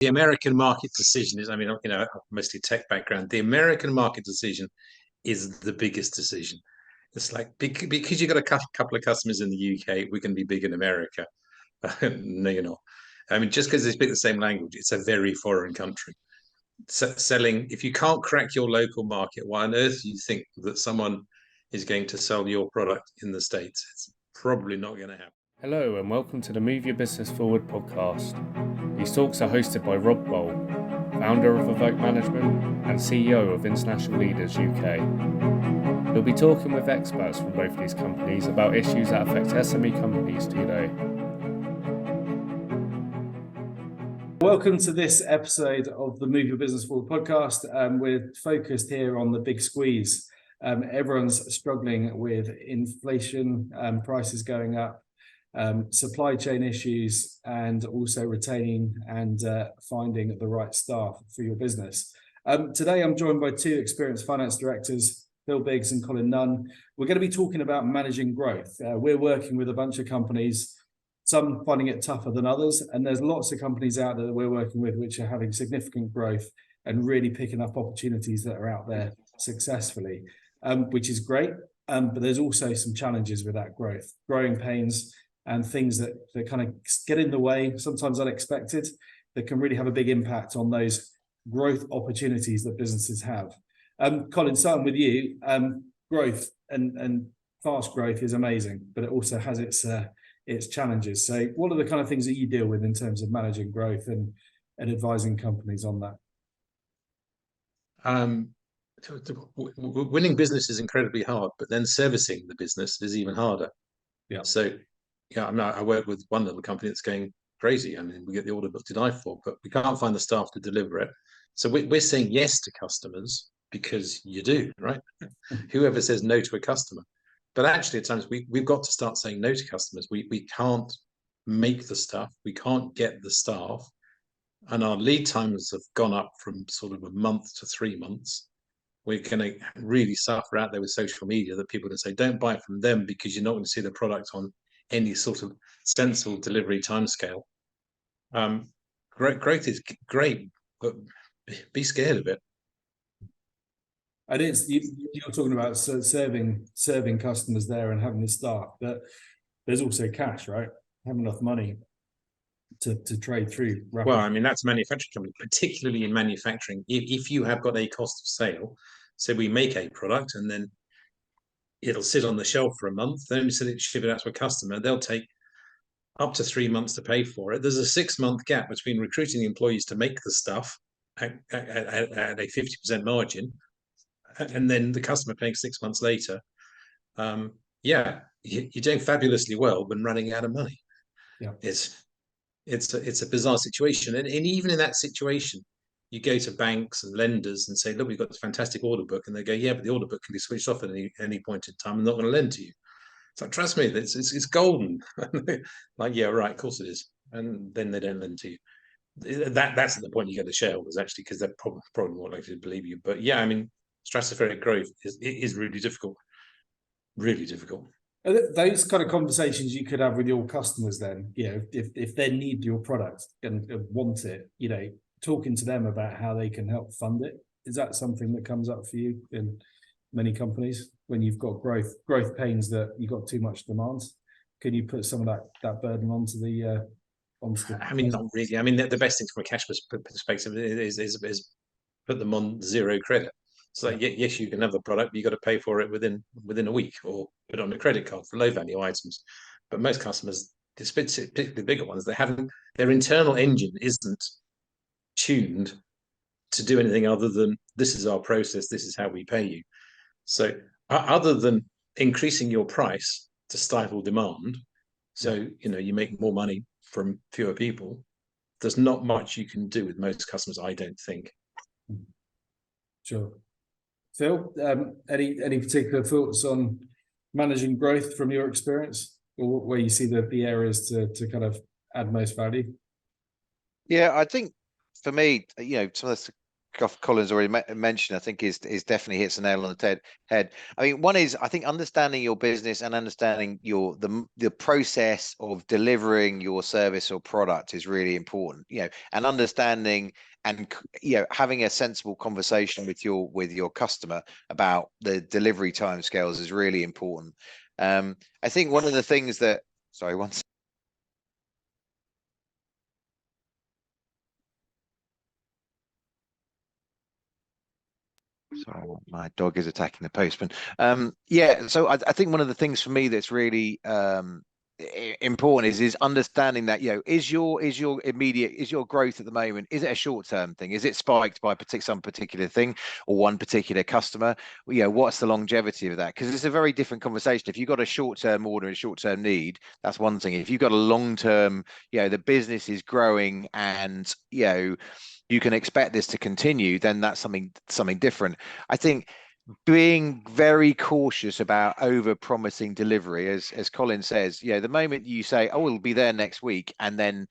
the American market decision is, I mean, mostly tech background. The American market decision is the biggest decision. It's like, because you've got a couple of customers in the UK, we can be big in America. No, you're not. I mean, just because they speak the same language, it's a very foreign country. Selling, if you can't crack your local market, why on earth do you think that someone is going to sell your product in the States? It's probably not going to happen. Hello and welcome to the Move Your Business Forward podcast. These talks are hosted by Rob Boll, founder of Evoke Management and CEO of International Leaders UK. We'll be talking with experts from both these companies about issues that affect SME companies today. Welcome to this episode of the Move Your Business Forward podcast. We're focused here on the big squeeze. Everyone's struggling with inflation, prices going up, supply chain issues, and also retaining and finding the right staff for your business. Today I'm joined by two experienced finance directors, Bill Biggs and Colin Nunn. We're going to be talking about managing growth. We're working with a bunch of companies, some finding it tougher than others, and there's lots of companies out there that we're working with which are having significant growth and really picking up opportunities that are out there successfully, which is great. But there's also some challenges with that growth, growing pains, and things that kind of get in the way, sometimes unexpected, that can really have a big impact on those growth opportunities that businesses have. Colin, starting with you, growth and fast growth is amazing, but it also has its challenges. So what are the kind of things that you deal with in terms of managing growth and advising companies on that? Winning business is incredibly hard, but then servicing the business is even harder. Yeah. So, I work with one little company that's going crazy. I mean, we get the order book to die for, but we can't find the staff to deliver it. So we're saying yes to customers because you do, right? Whoever says no to a customer. But actually, at times, we've got to start saying no to customers. We can't make the stuff. We can't get the staff. And our lead times have gone up from sort of a month to 3 months. We're going to really suffer out there with social media that people are going to say, don't buy from them because you're not going to see the product on any sort of sensible delivery timescale. Growth is great, but be scared of it. And you're talking about serving customers there and having the staff, but there's also cash, right? Having enough money to trade through. Well, I mean, that's a manufacturing company, particularly in manufacturing. If you have got a cost of sale, so we make a product and then it'll sit on the shelf for a month, then we ship it out to a customer, they'll take up to 3 months to pay for it. There's a 6-month gap between recruiting the employees to make the stuff at a 50% margin and then the customer paying 6 months later. You're doing fabulously well when running out of money. Yeah, it's a bizarre situation, and even in that situation, you go to banks and lenders and say, look, we've got this fantastic order book, and they go, yeah, but the order book can be switched off at any point in time. I'm not going to lend to you. It's like, trust me, it's golden. Like, yeah, right, of course it is. And then they don't lend to you. That's at the point you get the shareholders, actually, because they're probably more likely to believe you. But yeah, I mean, stratospheric growth is really difficult. Really difficult. Those kind of conversations you could have with your customers then, if they need your product and want it, talking to them about how they can help fund it. Is that something that comes up for you in many companies when you've got growth pains that you've got too much demand? Can you put some of that burden onto the I mean, not really. I mean, the best thing from a cash perspective is put them on zero credit. So yes, you can have the product, but you've got to pay for it within a week, or put it on a credit card for low value items. But most customers, particularly the bigger ones, their internal engine isn't tuned to do anything other than this is our process, this is how we pay you. So other than increasing your price to stifle demand, so you make more money from fewer people, there's not much you can do with most customers, I don't think. Sure. Phil, any particular thoughts on managing growth from your experience, or where you see the areas to kind of add most value? Yeah, I think for me, some of the Colin's already mentioned, I think is definitely hits the nail on the head. I mean, one is, I think, understanding your business and understanding the process of delivering your service or product is really important. And understanding and having a sensible conversation with your customer about the delivery timescales is really important. I think one of the things that, sorry, one second. Sorry, my dog is attacking the postman. Yeah, so I think one of the things for me that's really important is understanding that is your growth at the moment, is it a short-term thing? Is it spiked by some particular thing or one particular customer? What's the longevity of that? Because it's a very different conversation. If you've got a short-term order and short-term need, that's one thing. If you've got a long-term, the business is growing and you can expect this to continue, then that's something different. I think being very cautious about over promising delivery, as Colin says, the moment you say, oh, it'll be there next week, and then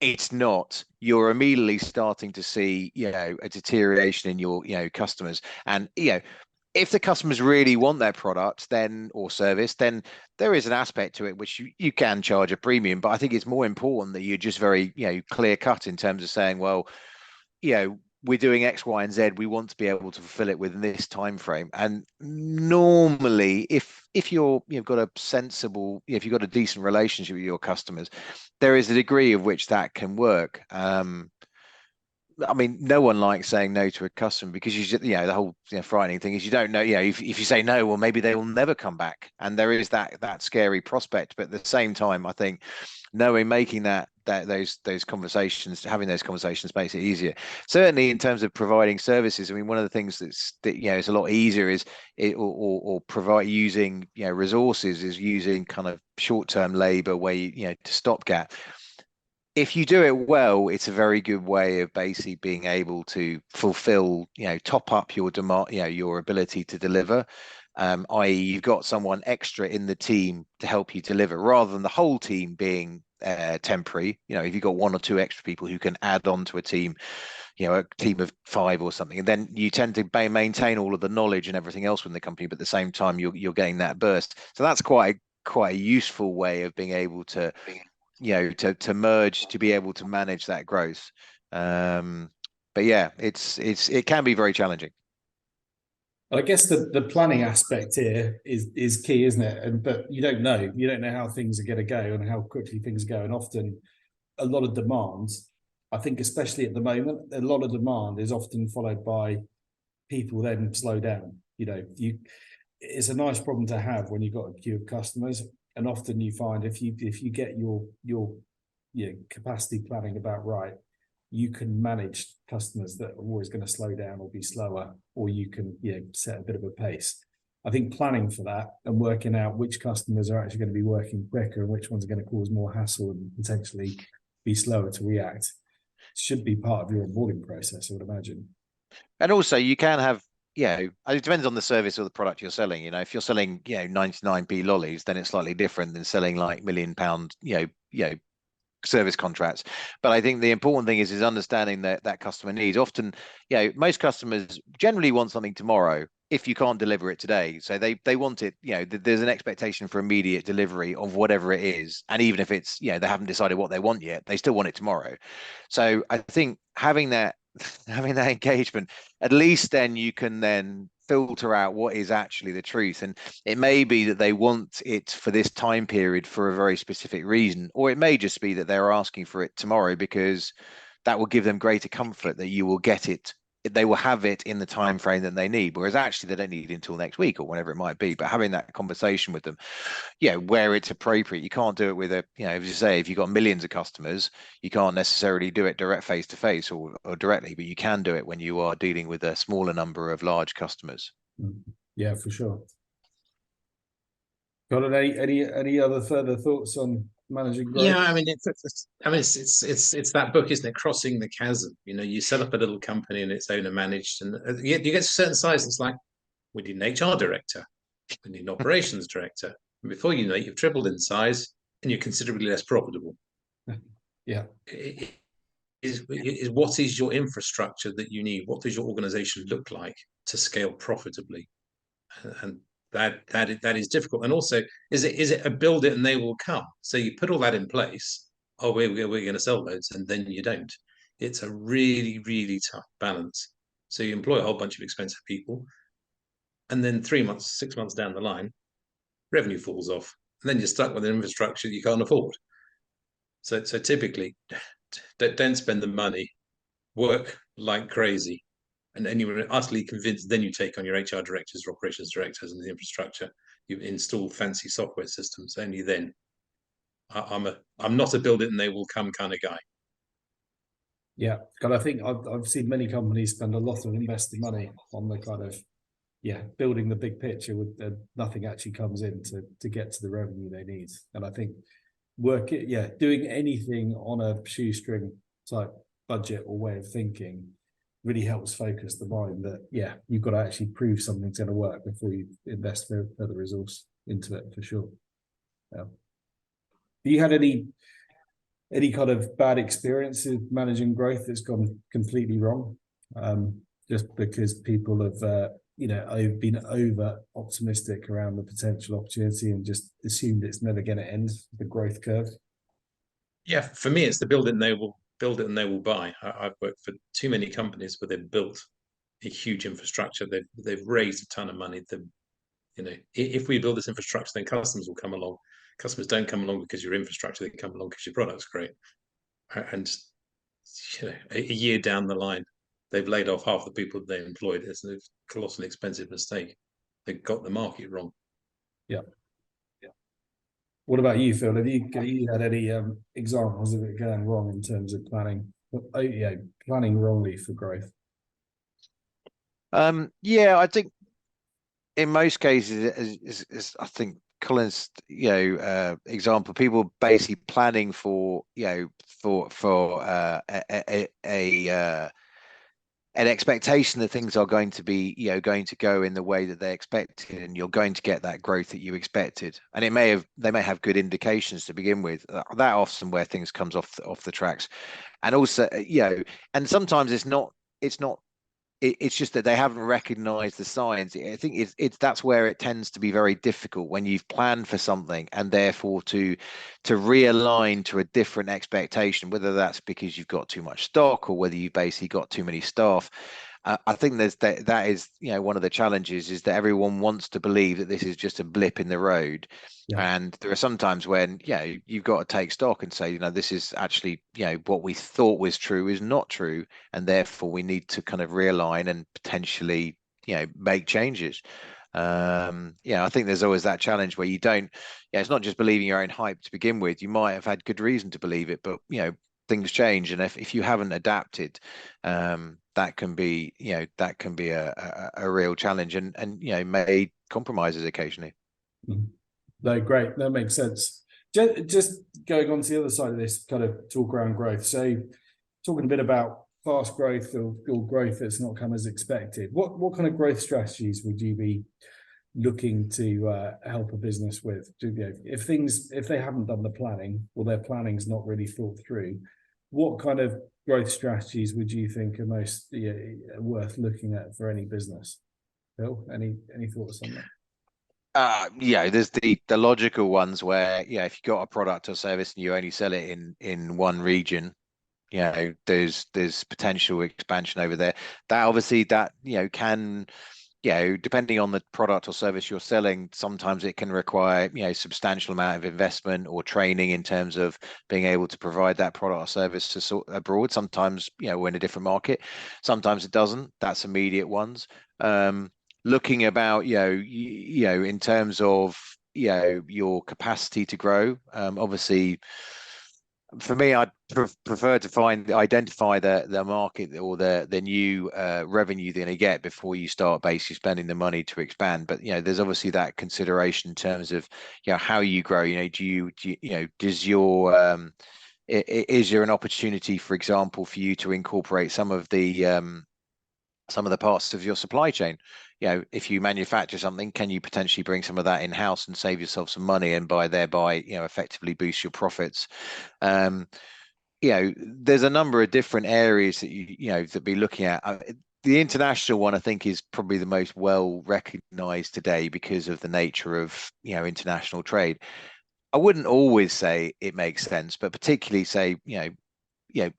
it's not, you're immediately starting to see a deterioration in your customers. And if the customers really want their product or service, then there is an aspect to it which you can charge a premium. But I think it's more important that you're just very clear cut in terms of saying, well, we're doing X, Y, and Z. We want to be able to fulfill it within this time frame. And normally, if you've got a sensible, if you've got a decent relationship with your customers, there is a degree of which that can work. I mean, no one likes saying no to a customer because the whole frightening thing is you don't know. If you say no, well, maybe they will never come back, and there is that scary prospect. But at the same time, I think making those conversations, having those conversations makes it easier. Certainly in terms of providing services. I mean, one of the things that it's a lot easier is provide using resources is using kind of short-term labor where to stopgap. If you do it well, it's a very good way of basically being able to fulfill, top up your demand, your ability to deliver, i.e. you've got someone extra in the team to help you deliver rather than the whole team being temporary. If you've got one or two extra people who can add on to a team, a team of 5 or something, and then you tend to maintain all of the knowledge and everything else within the company, but at the same time you're getting that burst. So that's quite a useful way of being able to to merge, to be able to manage that growth. But yeah, it can be very challenging. I guess the planning aspect here is key, isn't it? But you don't know how things are going to go and how quickly things go. And often a lot of demand, I think, especially at the moment, a lot of demand is often followed by people then slow down. It's a nice problem to have when you've got a queue of customers. And often you find if you get your capacity planning about right, you can manage customers that are always going to slow down or be slower, or you can set a bit of a pace. I think planning for that and working out which customers are actually going to be working quicker and which ones are going to cause more hassle and potentially be slower to react should be part of your onboarding process, I would imagine. And also you can have it depends on the service or the product you're selling. If you're selling 99p lollies, then it's slightly different than selling like £1 million service contracts. But I think the important thing is understanding that customer needs. Often most customers generally want something tomorrow if you can't deliver it today. So they want it, there's an expectation for immediate delivery of whatever it is. And even if it's they haven't decided what they want yet, they still want it tomorrow. So I think having that engagement, at least then you can then filter out what is actually the truth. And it may be that they want it for this time period for a very specific reason, or it may just be that they're asking for it tomorrow because that will give them greater comfort that you will get it. They will have it in the time frame that they need, whereas actually they don't need it until next week or whatever it might be. But having that conversation with them, where it's appropriate, you can't do it with as you say, if you've got millions of customers, you can't necessarily do it direct face to face or directly, but you can do it when you are dealing with a smaller number of large customers. Yeah, for sure. Colin, any other further thoughts on managing growth? Yeah, I mean, it's that book, isn't it? Crossing the Chasm. You set up a little company and it's owner managed, and you get to a certain size. It's like we need an HR director, we need an operations director. And before you know it, you've tripled in size and you're considerably less profitable. Yeah. is what is your infrastructure that you need? What does your organization look like to scale profitably? And that is difficult. And also, is it a build it and they will come? So you put all that in place. Oh, we're going to sell loads, and then you don't. It's a really, really tough balance. So you employ a whole bunch of expensive people, and then 3 months, 6 months down the line, revenue falls off, and then you're stuck with an infrastructure you can't afford. So typically, don't spend the money. Work like crazy, and then you're utterly convinced. Then you take on your HR directors, or operations directors, and the infrastructure. You install fancy software systems. Only then. I'm not a build it and they will come kind of guy. Yeah, and I think I've seen many companies spend a lot of invested money on the kind of building the big picture with nothing actually comes in to get to the revenue they need. And I think doing anything on a shoestring type budget or way of thinking really helps focus the mind that you've got to actually prove something's going to work before you invest further resource into it, for sure. Yeah. Have you had any kind of bad experiences managing growth that's gone completely wrong, just because people have I've been over optimistic around the potential opportunity and just assumed it's never going to end, the growth curve? Yeah, for me, it's the build it and they will buy. I've worked for too many companies where they've built a huge infrastructure. They've raised a ton of money. If we build this infrastructure, then customers will come along. Customers don't come along because your infrastructure; they come along because your product's great. And a year down the line, they've laid off half the people they employed. It's a colossally expensive mistake. They got the market wrong. Yeah. What about you, Phil? Have you had any examples of it going wrong in terms of planning? Planning wrongly for growth. I think in most cases, is I think Colin's example, people basically planning for an expectation that things are going to be going to go in the way that they expected, and you're going to get that growth that you expected. And they may have good indications to begin with. That often where things comes off the tracks. And also and sometimes it's just that they haven't recognized the signs. I think that's where it tends to be very difficult when you've planned for something and therefore to realign to a different expectation, whether that's because you've got too much stock or whether you've basically got too many staff. I think that is one of the challenges, is that everyone wants to believe that this is just a blip in the road. And there are some times when you've got to take stock and say, this is actually what we thought was true is not true, and therefore we need to kind of realign and potentially make changes. I think there's always that challenge where you don't it's not just believing your own hype to begin with. You might have had good reason to believe it, but things change, and if you haven't adapted, that can be a real challenge, and may compromises occasionally. No, great, that makes sense. Just going on to the other side of this kind of talk around growth, so talking a bit about fast growth or growth that's not come as expected, what kind of growth strategies would you be looking to help a business with? If they haven't done the planning, or their planning's not really thought through, what kind of growth strategies would you think are most worth looking at for any business? Phil, any thoughts on that? There's the logical ones where if you've got a product or service and you only sell it in one region, there's potential expansion over there. That obviously can depending on the product or service you're selling, sometimes it can require substantial amount of investment or training in terms of being able to provide that product or service to abroad. Sometimes we're in a different market, sometimes it doesn't. That's immediate ones. Looking about in terms of your capacity to grow, obviously for me, I'd prefer to identify the market or the new revenue they're going to get before you start basically spending the money to expand. But there's obviously that consideration in terms of how you grow. Is there an opportunity, for example, for you to incorporate some of the parts of your supply chain? If you manufacture something, can you potentially bring some of that in-house and save yourself some money, and thereby effectively boost your profits? there's a number of different areas that that be looking at. The international one, I think, is probably the most well recognized today because of the nature of international trade. I wouldn't always say it makes sense, but particularly say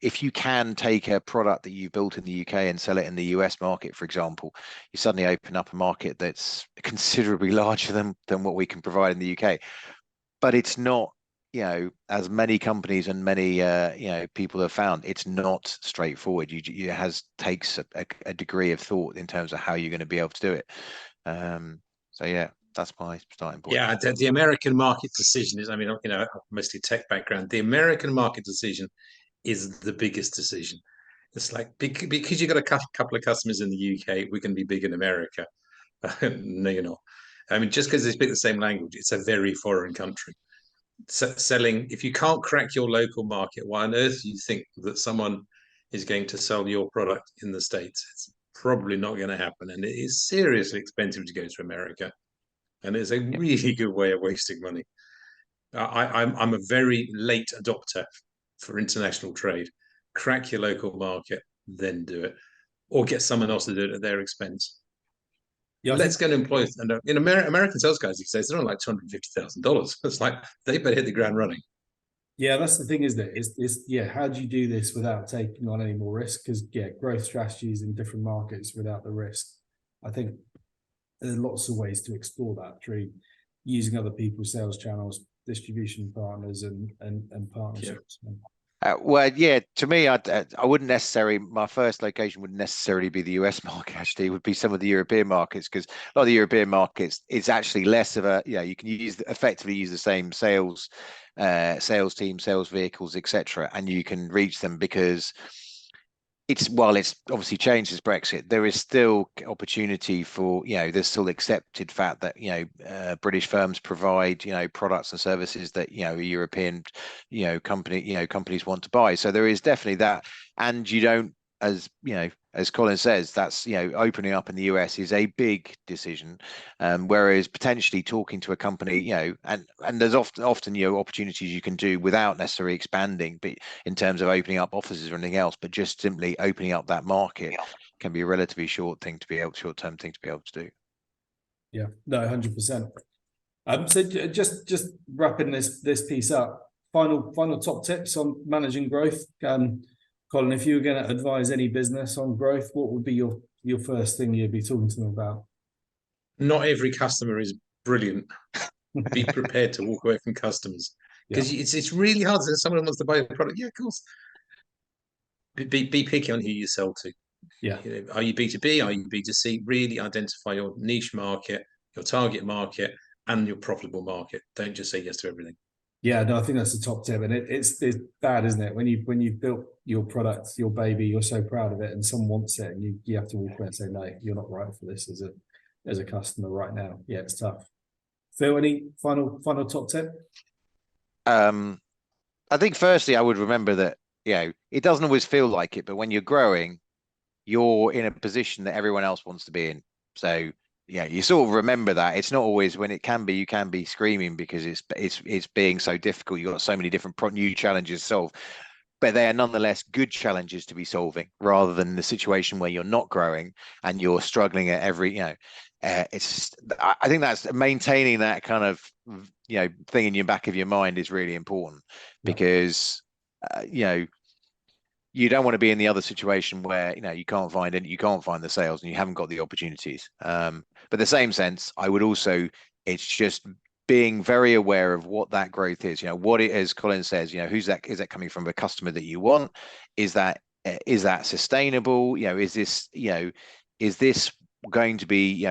if you can take a product that you've built in the UK and sell it in the US market, for example, you suddenly open up a market that's considerably larger than what we can provide in the UK. But it's not, as many companies and many people have found, it's not straightforward. It takes a degree of thought in terms of how you're going to be able to do it. So yeah, that's my starting point. Yeah, the American market decision is, I mean, mostly tech background. The American market decision is the biggest decision. It's like, because you've got a couple of customers in the UK, we can be big in America. No, you're not. I mean, just because they speak the same language, it's a very foreign country. Selling, if you can't crack your local market, why on earth do you think that someone is going to sell your product in the States? It's probably not going to happen. And it is seriously expensive to go to America. And it's a really good way of wasting money. I'm a very late adopter for international trade. Crack your local market, then do it, or get someone else to do it at their expense. Yeah, let's get an employee. And in American sales guys these days, they're on like $250,000. It's like they better hit the ground running. Yeah, that's the thing, isn't it? How do you do this without taking on any more risk? Because growth strategies in different markets without the risk. I think there are lots of ways to explore that through using other people's sales channels, distribution partners, and partnerships. Yeah. Well, yeah, to me, I wouldn't necessarily, my first location wouldn't necessarily be the US market, actually. It would be some of the European markets, because a lot of the European markets, it's actually less of a, you can effectively use the same sales team, sales vehicles, etc., and you can reach them because it's obviously changed as Brexit. There is still opportunity for, there's still accepted fact that, British firms provide, products and services that, European, companies want to buy. So there is definitely that. And you don't, as Colin says, that's, opening up in the US is a big decision. Whereas potentially talking to a company, and there's often opportunities you can do without necessarily expanding, but in terms of opening up offices or anything else, but just simply opening up that market can be a relatively short-term thing to be able to do. Yeah, no, 100%. So just wrapping this piece up, final top tips on managing growth. Colin, if you were going to advise any business on growth, what would be your first thing you'd be talking to them about? Not every customer is brilliant. Be prepared to walk away from customers, because it's really hard. If someone wants to buy a product, yeah, of course. Be picky on who you sell to. Yeah. Are you B2B? Are you B2C? Really identify your niche market, your target market, and your profitable market. Don't just say yes to everything. Yeah, no, I think that's the top tip, and it's bad, isn't it? When you've built your product, your baby, you're so proud of it, and someone wants it, and you have to walk away and say, no, you're not right for this as a customer right now. Yeah, it's tough. Phil, any final top tip? I think firstly, I would remember that it doesn't always feel like it, but when you're growing, you're in a position that everyone else wants to be in. So you sort of remember that. It's not always, when it can be, you can be screaming because it's being so difficult. You've got so many different new challenges to solve, but they are nonetheless good challenges to be solving, rather than the situation where you're not growing and you're struggling at every, I think that's maintaining that kind of, thing in your back of your mind is really important, because, you don't want to be in the other situation where you can't find the sales and you haven't got the opportunities. But the same sense, I would also, it's just being very aware of what that growth is. What it is, Colin says, is that coming from a customer that you want? Is that sustainable? Is this going to be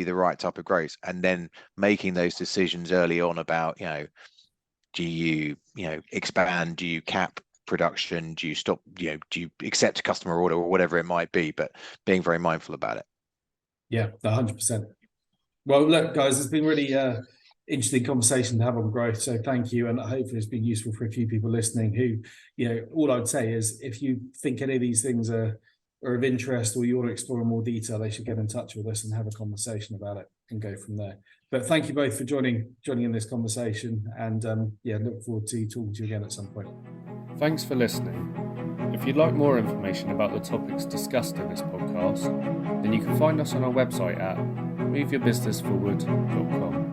the right type of growth? And then making those decisions early on about, do you expand? Do you cap production? Do you stop? Do you accept a customer order or whatever it might be? But being very mindful about it. Yeah, 100%. Well, look, guys, it's been really interesting conversation to have on growth. So thank you, and hopefully it's been useful for a few people listening. Who, all I would say is, if you think any of these things are of interest, or you want to explore in more detail, they should get in touch with us and have a conversation about it and go from there. But thank you both for joining in this conversation, and look forward to talking to you again at some point. Thanks for listening. If you'd like more information about the topics discussed in this podcast, then you can find us on our website at moveyourbusinessforward.com.